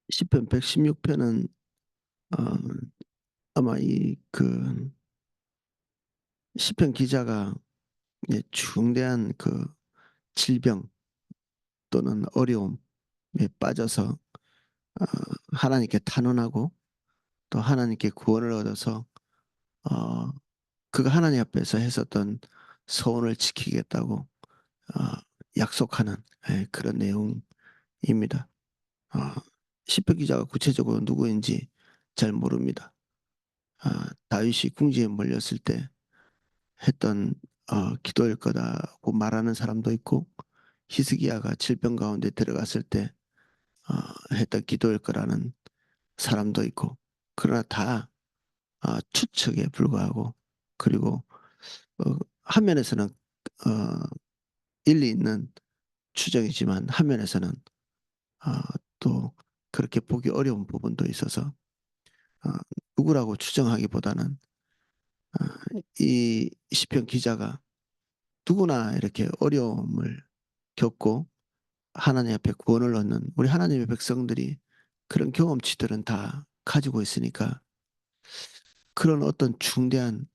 시편 116편은 아마 이 시편 기자가 중대한 질병 또는 어려움에 빠져서 어, 하나님께 탄원하고 또 하나님께 구원을 얻어서 어, 그가 하나님 앞에서 했었던 소원을 지키겠다고 약속하는 그런 내용입니다. 어, 시편 기자가 구체적으로 누구인지 잘 모릅니다. 다윗이 궁지에 몰렸을 때 했던 기도일 거다고 말하는 사람도 있고, 히스기야가 질병 가운데 들어갔을 때 했던 기도일 거라는 사람도 있고, 그러나 다 추측에 불과하고, 그리고 한 면에서는 어, 일리 있는 추정이지만 한 면에서는 어, 또 그렇게 보기 어려운 부분도 있어서 어, 누구라고 추정하기보다는 이 시편 기자가 누구나 이렇게 어려움을 겪고 하나님 앞에 구원을 얻는 우리 하나님의 백성들이 그런 경험치들은 다 가지고 있으니까 그런 어떤 중대한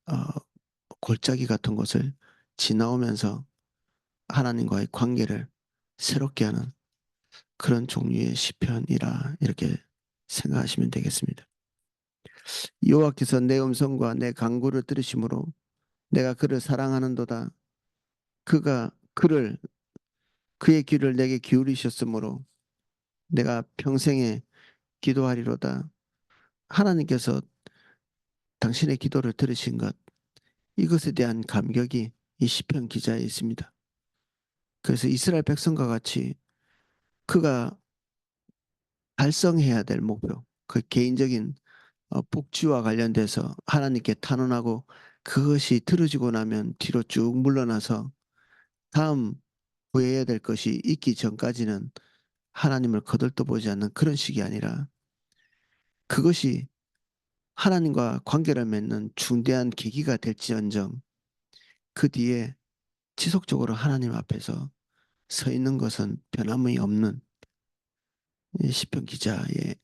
골짜기 같은 것을 지나오면서 하나님과의 관계를 새롭게 하는 그런 종류의 시편이라 이렇게 생각하시면 되겠습니다. 여호와께서 내 음성과 내 간구를 들으심으로 내가 그를 사랑하는도다. 그가 그의 귀를 내게 기울이셨으므로 내가 평생에 기도하리로다. 하나님께서 당신의 기도를 들으신 것, 이것에 대한 감격이 이 시편 기자에 있습니다. 그래서 이스라엘 백성과 같이 그가 달성해야 될 목표, 그 개인적인 복지와 관련돼서 하나님께 탄원하고 그것이 들어지고 나면 뒤로 쭉 물러나서 다음 구해야 될 것이 있기 전까지는 하나님을 거들떠보지 않는 그런 식이 아니라 그것이 하나님과 관계를 맺는 중대한 계기가 될지언정 그 뒤에 지속적으로 하나님 앞에서 서 있는 것은 변함이 없는 시편 기자의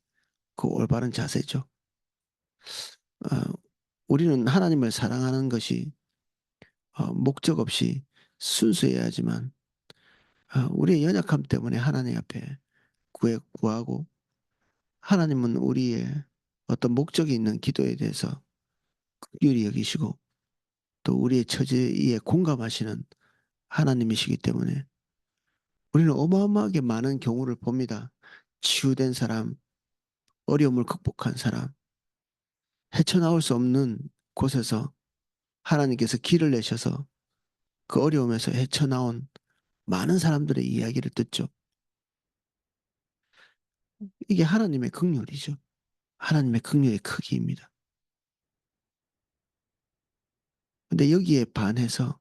그 올바른 자세죠. 어, 우리는 하나님을 사랑하는 것이 목적 없이 순수해야 하지만 우리의 연약함 때문에 하나님 앞에 구하고 하나님은 우리의 어떤 목적이 있는 기도에 대해서 긍휼히 여기시고 또 우리의 처지에 공감하시는 하나님이시기 때문에 우리는 어마어마하게 많은 경우를 봅니다. 치유된 사람, 어려움을 극복한 사람, 헤쳐나올 수 없는 곳에서 하나님께서 길을 내셔서 그 어려움에서 헤쳐나온 많은 사람들의 이야기를 듣죠. 이게 하나님의 긍휼이죠. 하나님의 긍휼의 크기입니다. 근데 여기에 반해서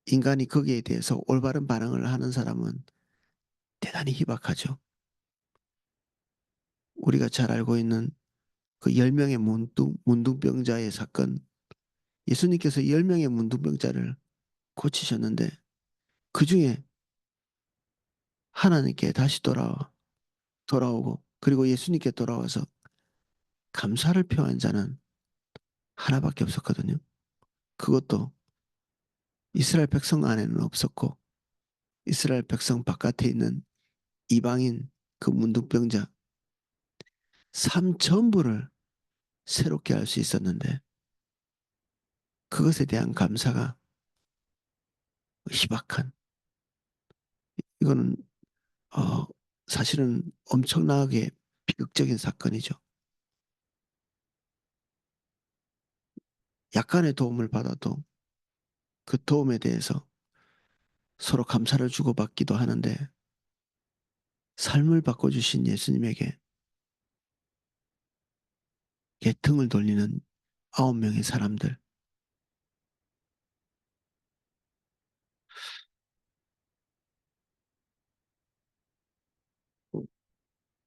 인간이 거기에 대해서 올바른 반응을 하는 사람은 대단히 희박하죠. 우리가 잘 알고 있는 그 10명의 문둥병자의 사건, 예수님께서 10명의 문둥병자를 고치셨는데 그 중에 하나님께 다시 돌아오고 그리고 예수님께 돌아와서 감사를 표한 자는 하나밖에 없었거든요. 그것도 이스라엘 백성 안에는 없었고 이스라엘 백성 바깥에 있는 이방인 그 문둥병자 삶 전부를 새롭게 할 수 있었는데 그것에 대한 감사가 희박한 이거는 어, 사실은 엄청나게 비극적인 사건이죠. 약간의 도움을 받아도 그 도움에 대해서 서로 감사를 주고받기도 하는데 삶을 바꿔주신 예수님에게 개통을 돌리는 9명의 사람들.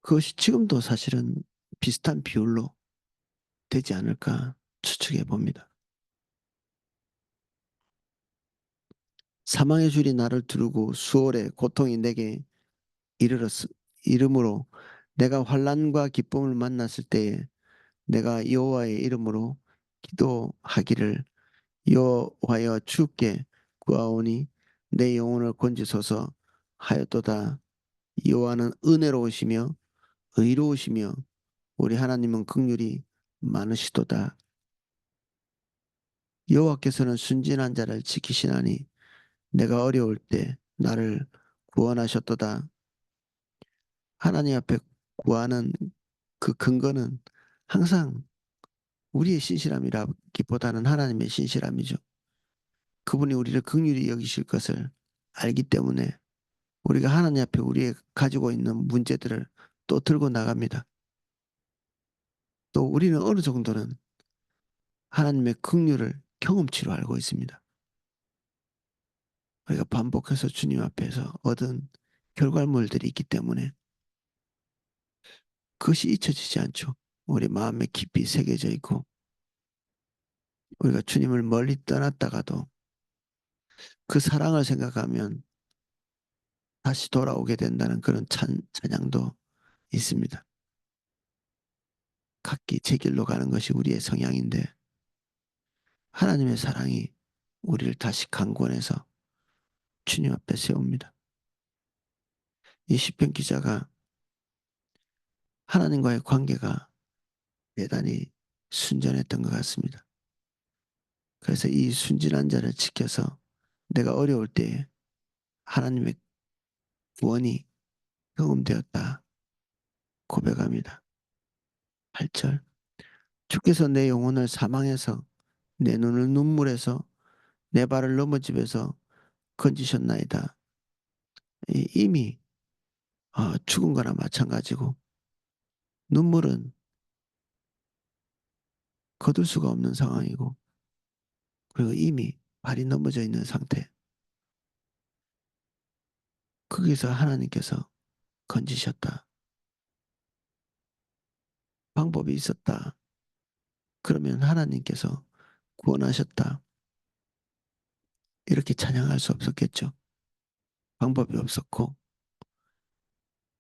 그것이 지금도 사실은 비슷한 비율로 되지 않을까 추측해 봅니다. 사망의 줄이 나를 두르고 수월의 고통이 내게 이르렀, 이름으로 내가 환난과 기쁨을 만났을 때에 내가 여호와의 이름으로 기도하기를 여호와여 주께 구하오니 내 영혼을 건지소서 하였도다. 여호와는 은혜로우시며 의로우시며 우리 하나님은 긍휼이 많으시도다. 여호와께서는 순진한 자를 지키시나니 내가 어려울 때 나를 구원하셨도다. 하나님 앞에 구하는 그 근거는 항상 우리의 신실함이라기보다는 하나님의 신실함이죠. 그분이 우리를 긍휼히 여기실 것을 알기 때문에 우리가 하나님 앞에 우리의 가지고 있는 문제들을 또 들고 나갑니다. 또 우리는 어느 정도는 하나님의 긍휼을 경험치로 알고 있습니다. 우리가 반복해서 주님 앞에서 얻은 결과물들이 있기 때문에 그것이 잊혀지지 않죠. 우리 마음에 깊이 새겨져 있고 우리가 주님을 멀리 떠났다가도 그 사랑을 생각하면 다시 돌아오게 된다는 그런 찬양도 있습니다. 각기 제 길로 가는 것이 우리의 성향인데 하나님의 사랑이 우리를 다시 강권해서 주님 앞에 세웁니다. 이 시편 기자가 하나님과의 관계가 대단히 순전했던 것 같습니다. 그래서 이 순진한 자를 지켜서 내가 어려울 때에 하나님의 구원이 경험되었다 고백합니다. 8절 주께서 내 영혼을 사망해서 내 눈을 눈물에서 내 발을 넘어집에서 건지셨나이다. 이미 죽은 거나 마찬가지고 눈물은 거둘 수가 없는 상황이고 그리고 이미 발이 넘어져 있는 상태. 거기서 하나님께서 건지셨다. 방법이 있었다. 그러면 하나님께서 구원하셨다. 이렇게 찬양할 수 없었겠죠. 방법이 없었고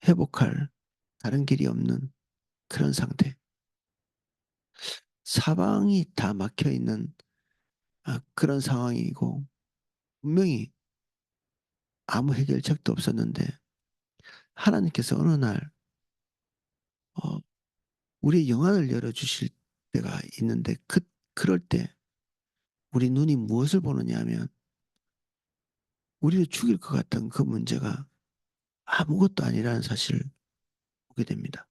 회복할 다른 길이 없는 그런 상태. 사방이 다 막혀 있는 그런 상황이고 분명히 아무 해결책도 없었는데 하나님께서 어느 날 어, 우리의 영안을 열어주실 때가 있는데 그럴 때 우리 눈이 무엇을 보느냐 하면 우리를 죽일 것 같은 그 문제가 아무것도 아니라는 사실을 보게 됩니다.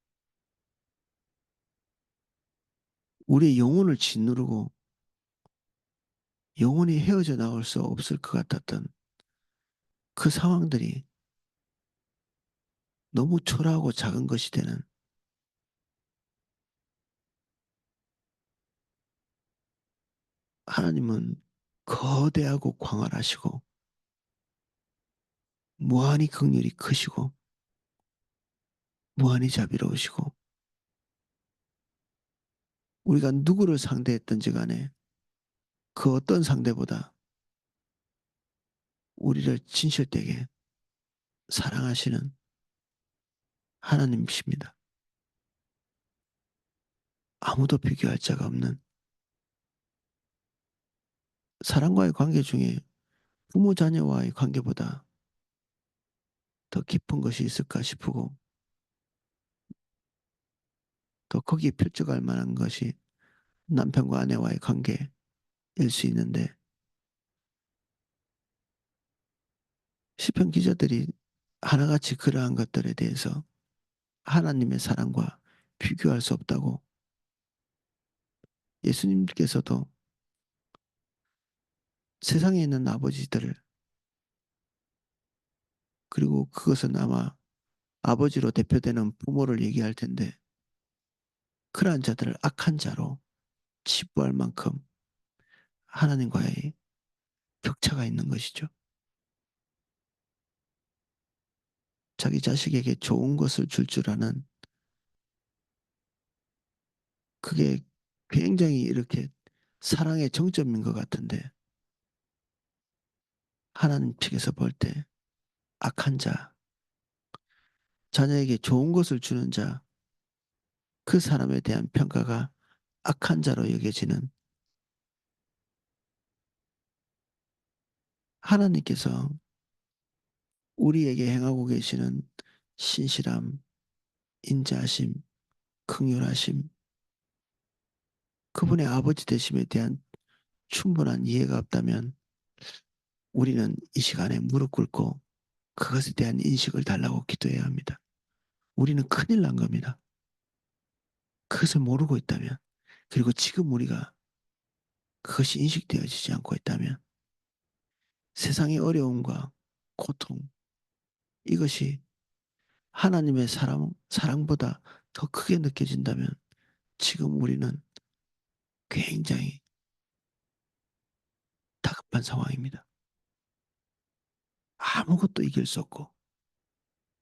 우리의 영혼을 짓누르고 영혼이 헤어져 나올 수 없을 것 같았던 그 상황들이 너무 초라하고 작은 것이 되는 하나님은 거대하고 광활하시고 무한히 긍휼이 크시고 무한히 자비로우시고 우리가 누구를 상대했든지 간에 그 어떤 상대보다 우리를 진실되게 사랑하시는 하나님이십니다. 아무도 비교할 자가 없는 사랑과의 관계 중에 부모 자녀와의 관계보다 더 깊은 것이 있을까 싶고 더 거기에 필적할 만한 것이 남편과 아내와의 관계일 수 있는데 시편 기자들이 하나같이 그러한 것들에 대해서 하나님의 사랑과 비교할 수 없다고 예수님께서도 세상에 있는 아버지들을 그리고 그것은 아마 아버지로 대표되는 부모를 얘기할 텐데 그러한 자들을 악한 자로 치부할 만큼 하나님과의 격차가 있는 것이죠. 자기 자식에게 좋은 것을 줄 아는 그게 굉장히 이렇게 사랑의 정점인 것 같은데 하나님 측에서 볼 때 악한 자, 자녀에게 좋은 것을 주는 자, 그 사람에 대한 평가가 악한 자로 여겨지는 하나님께서 우리에게 행하고 계시는 신실함, 인자하심, 긍휼하심, 그분의 아버지 되심에 대한 충분한 이해가 없다면 우리는 이 시간에 무릎 꿇고 그것에 대한 인식을 달라고 기도해야 합니다. 우리는 큰일 난 겁니다. 그것을 모르고 있다면, 그리고 지금 우리가 그것이 인식되어지지 않고 있다면 세상의 어려움과 고통, 이것이 하나님의 사랑보다 더 크게 느껴진다면 지금 우리는 굉장히 다급한 상황입니다. 아무것도 이길 수 없고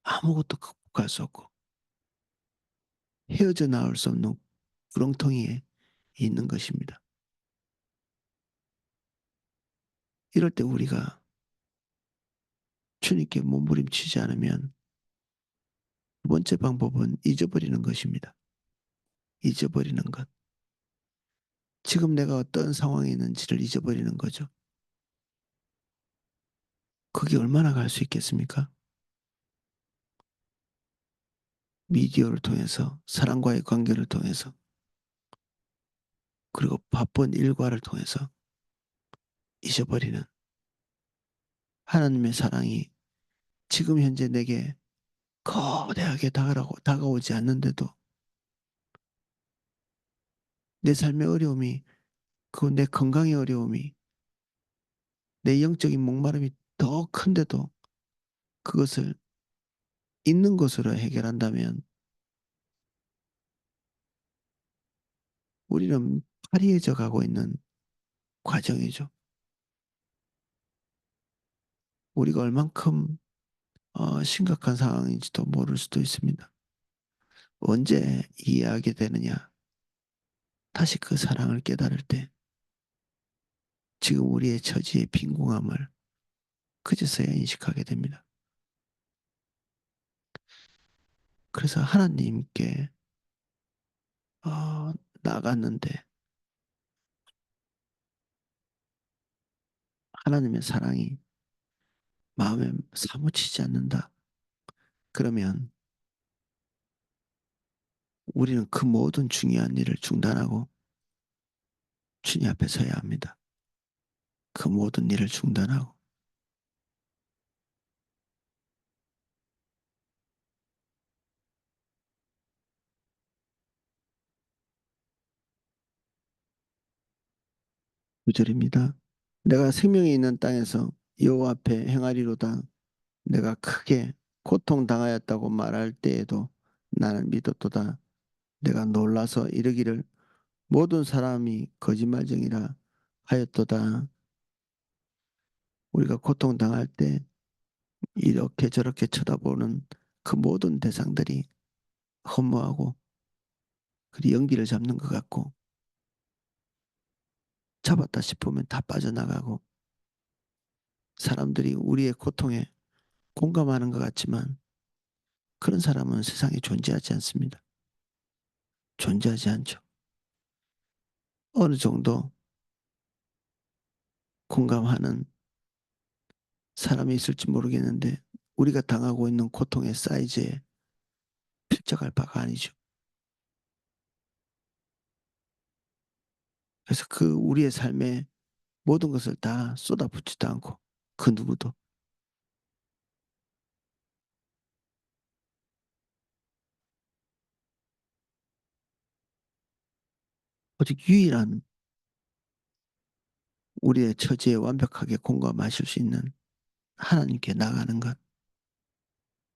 아무것도 극복할 수 없고 헤어져 나올 수 없는 구렁텅이에 있는 것입니다. 이럴 때 우리가 주님께 몸부림치지 않으면 두 번째 방법은 잊어버리는 것입니다. 잊어버리는 것. 지금 내가 어떤 상황에 있는지를 잊어버리는 거죠. 그게 얼마나 갈 수 있겠습니까? 미디어를 통해서, 사람과의 관계를 통해서, 그리고 바쁜 일과를 통해서 잊어버리는 하나님의 사랑이 지금 현재 내게 거대하게 다가오지 않는데도 내 삶의 어려움이, 그 내 건강의 어려움이, 내 영적인 목마름이 더 큰데도 그것을 있는 것으로 해결한다면 우리는 파리해져 가고 있는 과정이죠. 우리가 얼만큼 심각한 상황인지도 모를 수도 있습니다. 언제 이해하게 되느냐? 다시 그 사랑을 깨달을 때 지금 우리의 처지의 빈궁함을 그제서야 인식하게 됩니다. 그래서 하나님께 나갔는데 하나님의 사랑이 마음에 사무치지 않는다. 그러면 우리는 그 모든 중요한 일을 중단하고 주님 앞에 서야 합니다. 그 모든 일을 중단하고. 구절입니다. 내가 생명이 있는 땅에서 여호와 앞에 행하리로다. 내가 크게 고통당하였다고 말할 때에도 나는 믿었도다. 내가 놀라서 이르기를 모든 사람이 거짓말쟁이라 하였도다. 우리가 고통당할 때 이렇게 저렇게 쳐다보는 그 모든 대상들이 허무하고 그리 연기를 잡는 것 같고 잡았다 싶으면 다 빠져나가고 사람들이 우리의 고통에 공감하는 것 같지만 그런 사람은 세상에 존재하지 않습니다. 존재하지 않죠. 어느 정도 공감하는 사람이 있을지 모르겠는데 우리가 당하고 있는 고통의 사이즈에 필적할 바가 아니죠. 그래서 그 우리의 삶에 모든 것을 다 쏟아붓지도 않고 그 누구도 오직 유일한 우리의 처지에 완벽하게 공감하실 수 있는 하나님께 나가는 것.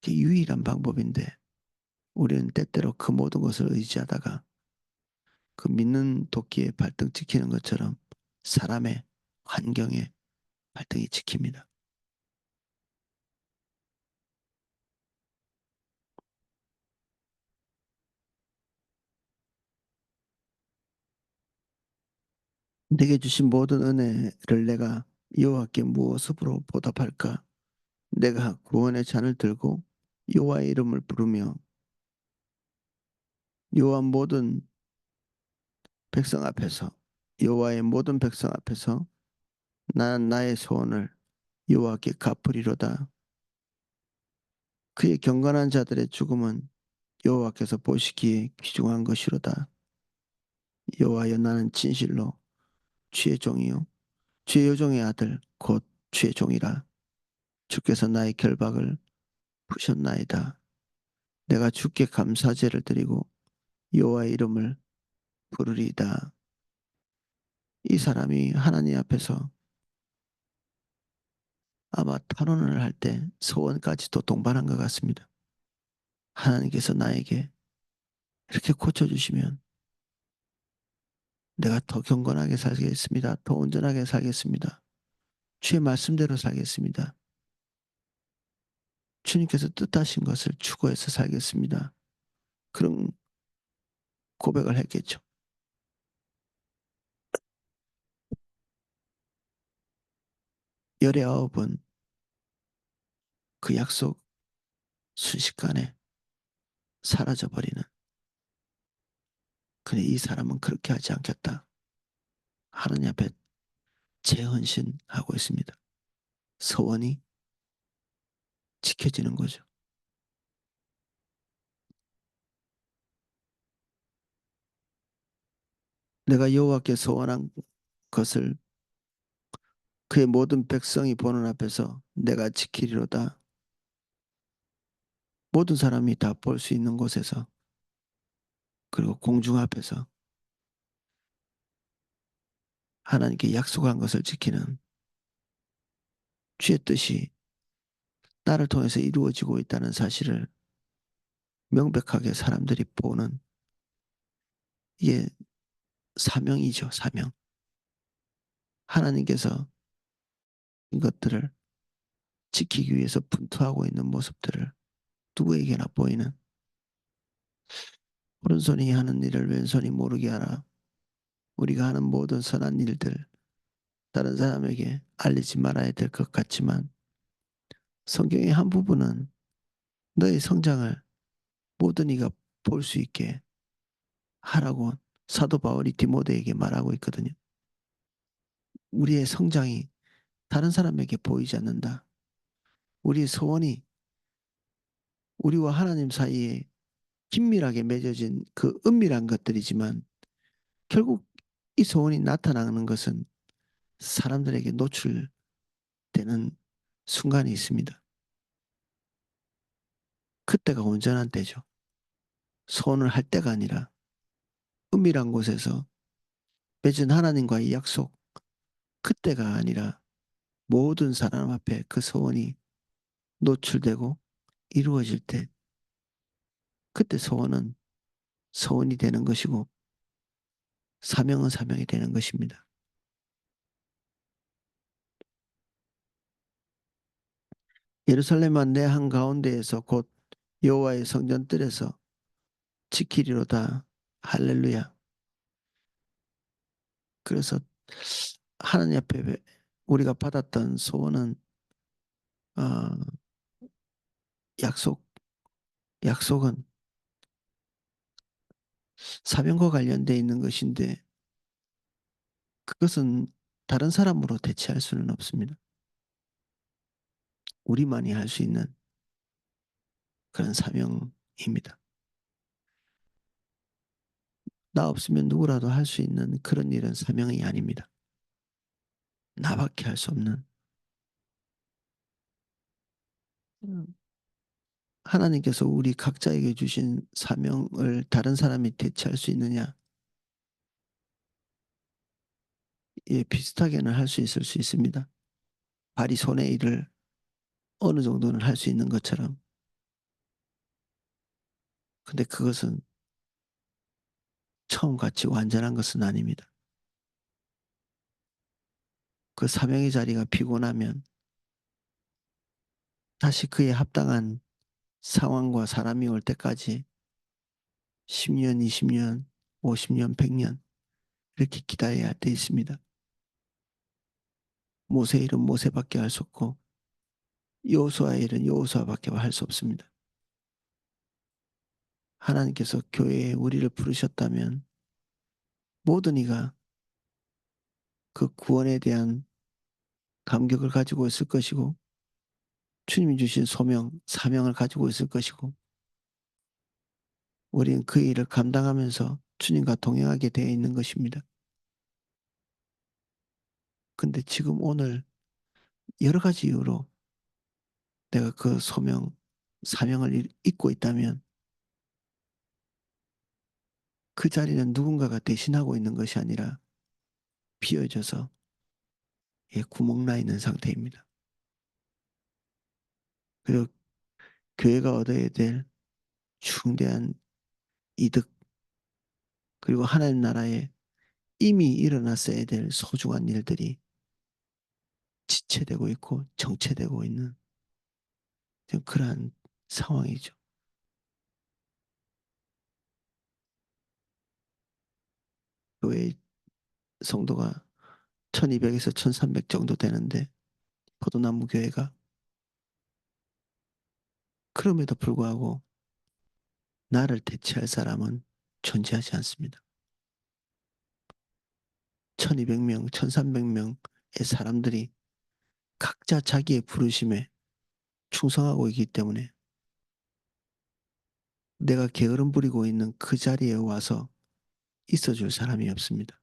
그게 유일한 방법인데 우리는 때때로 그 모든 것을 의지하다가 그 믿는 도끼에 발등 찍히는 것처럼 사람의 환경에 발등이 찍힙니다. 내게 주신 모든 은혜를 내가 여호와께 무엇으로 보답할까? 내가 구원의 잔을 들고 여호와의 이름을 부르며 여호와 모든 백성 앞에서 여호와의 모든 백성 앞에서 나는 나의 소원을 여호와께 갚으리로다. 그의 경건한 자들의 죽음은 여호와께서 보시기에 귀중한 것이로다. 여호와여 나는 진실로 주의 종이요 주의 여종의 아들 곧 주의 종이라. 주께서 나의 결박을 푸셨나이다. 내가 주께 감사제를 드리고 여호와의 이름을 부르리이다. 이 사람이 하나님 앞에서 아마 탄원을 할 때 소원까지도 동반한 것 같습니다. 하나님께서 나에게 이렇게 고쳐주시면 내가 더 경건하게 살겠습니다. 더 온전하게 살겠습니다. 주의 말씀대로 살겠습니다. 주님께서 뜻하신 것을 추구해서 살겠습니다. 그런 고백을 했겠죠. 열의아홉은 그 약속 순식간에 사라져버리는. 근데 이 사람은 그렇게 하지 않겠다. 하나님 앞에 재헌신하고 있습니다. 서원이 지켜지는 거죠. 내가 여호와께 소원한 것을 그의 모든 백성이 보는 앞에서 내가 지키리로다. 모든 사람이 다 볼 수 있는 곳에서 그리고 공중 앞에서 하나님께 약속한 것을 지키는 주의 뜻이 나를 통해서 이루어지고 있다는 사실을 명백하게 사람들이 보는 이게 사명이죠, 사명. 하나님께서 이것들을 지키기 위해서 분투하고 있는 모습들을 누구에게나 보이는 오른손이 하는 일을 왼손이 모르게 하라. 우리가 하는 모든 선한 일들 다른 사람에게 알리지 말아야 될 것 같지만 성경의 한 부분은 너의 성장을 모든 이가 볼 수 있게 하라고 사도 바울이 디모데에게 말하고 있거든요. 우리의 성장이 다른 사람에게 보이지 않는다. 우리의 소원이 우리와 하나님 사이에 긴밀하게 맺어진 그 은밀한 것들이지만 결국 이 소원이 나타나는 것은 사람들에게 노출되는 순간이 있습니다. 그때가 온전한 때죠. 소원을 할 때가 아니라 은밀한 곳에서 맺은 하나님과의 약속, 그때가 아니라 모든 사람 앞에 그 소원이 노출되고 이루어질 때 그때 소원은 소원이 되는 것이고 사명은 사명이 되는 것입니다. 예루살렘은 내 한가운데에서 곧 여호와의 성전뜰에서 지키리로다. 할렐루야. 그래서 하나님 앞에 우리가 받았던 소원은 어, 약속, 약속은 사명과 관련되어 있는 것인데 그것은 다른 사람으로 대체할 수는 없습니다. 우리만이 할 수 있는 그런 사명입니다. 나 없으면 누구라도 할 수 있는 그런 일은 사명이 아닙니다. 나밖에 할 수 없는 하나님께서 우리 각자에게 주신 사명을 다른 사람이 대체할 수 있느냐? 예, 비슷하게는 할 수 있을 수 있습니다. 발이 손의 일을 어느 정도는 할 수 있는 것처럼. 근데 그것은 처음같이 완전한 것은 아닙니다. 그 사명의 자리가 비고 나면 다시 그에 합당한 상황과 사람이 올 때까지 10년, 20년, 50년, 100년 이렇게 기다려야 할 때 있습니다. 모세의 일은 모세밖에 할 수 없고 여호수아의 일은 여호수아밖에 할 수 없습니다. 하나님께서 교회에 우리를 부르셨다면 모든 이가 그 구원에 대한 감격을 가지고 있을 것이고 주님이 주신 소명, 사명을 가지고 있을 것이고 우리는 그 일을 감당하면서 주님과 동행하게 되어 있는 것입니다. 근데 지금 오늘 여러 가지 이유로 내가 그 소명, 사명을 잊고 있다면 그 자리는 누군가가 대신하고 있는 것이 아니라 비어져서 구멍 나 있는 상태입니다. 그리고 교회가 얻어야 될 중대한 이득, 그리고 하나님 나라에 이미 일어났어야 될 소중한 일들이 지체되고 있고 정체되고 있는 그러한 상황이죠. 교회 성도가 1200에서 1300 정도 되는데 포도나무 교회가 그럼에도 불구하고 나를 대체할 사람은 존재하지 않습니다. 1200명, 1300명의 사람들이 각자 자기의 부르심에 충성하고 있기 때문에 내가 게으름 부리고 있는 그 자리에 와서 있어줄 사람이 없습니다.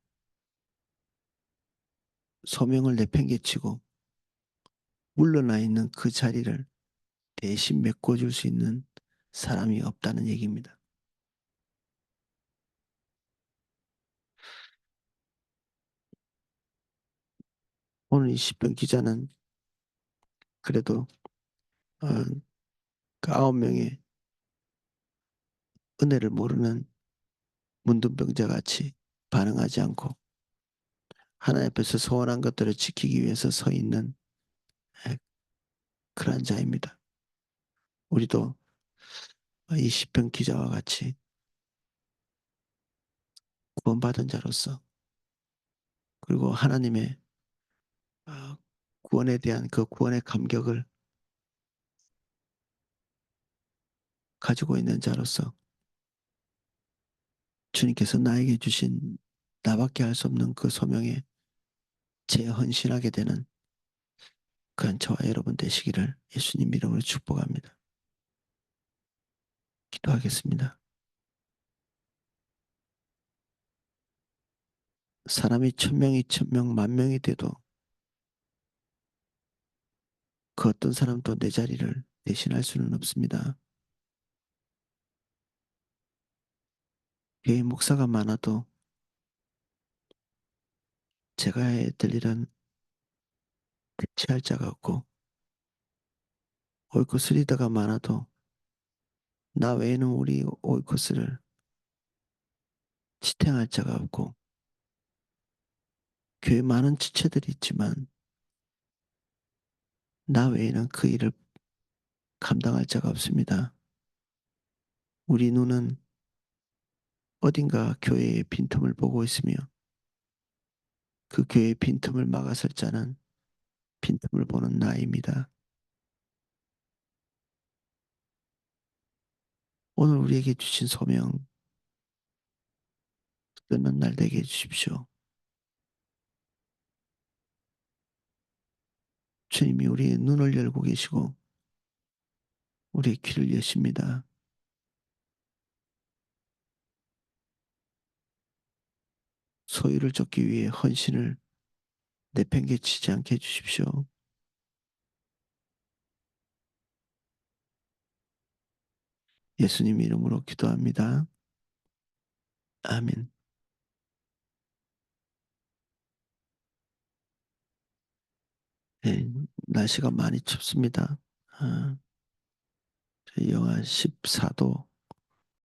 소명을 내팽개치고 물러나 있는 그 자리를 대신 메꿔줄 수 있는 사람이 없다는 얘기입니다. 오늘 이 시편 기자는 그래도 어, 그 9명의 은혜를 모르는 문둥병자 같이 반응하지 않고 하나님 앞에서 소원한 것들을 지키기 위해서 서 있는 그러한 자입니다. 우리도 이 시편 기자와 같이 구원받은 자로서 그리고 하나님의 어, 구원에 대한 그 구원의 감격을 가지고 있는 자로서 주님께서 나에게 주신 나밖에 할 수 없는 그 소명에 재헌신하게 되는 그런 저와 여러분 되시기를 예수님 이름으로 축복합니다. 기도하겠습니다. 사람이 1000명이 1000명, 10,000명이 돼도 그 어떤 사람도 내 자리를 대신할 수는 없습니다. 교회 목사가 많아도 제가 해야 될 일은 대체할 자가 없고 오이코스 리더가 많아도 나 외에는 우리 오이코스를 지탱할 자가 없고 교회 많은 지체들이 있지만 나 외에는 그 일을 감당할 자가 없습니다. 우리 눈은 어딘가 교회의 빈틈을 보고 있으며 그 교회의 빈틈을 막아설 자는 빈틈을 보는 나입니다. 오늘 우리에게 주신 소명 끝난 날 되게 해주십시오. 주님이 우리의 눈을 열고 계시고 우리의 귀를 여십니다. 소유를 쫓기 위해 헌신을 내팽개치지 않게 해주십시오. 예수님 이름으로 기도합니다. 아멘. 네, 날씨가 많이 춥습니다. 아, 영하 14도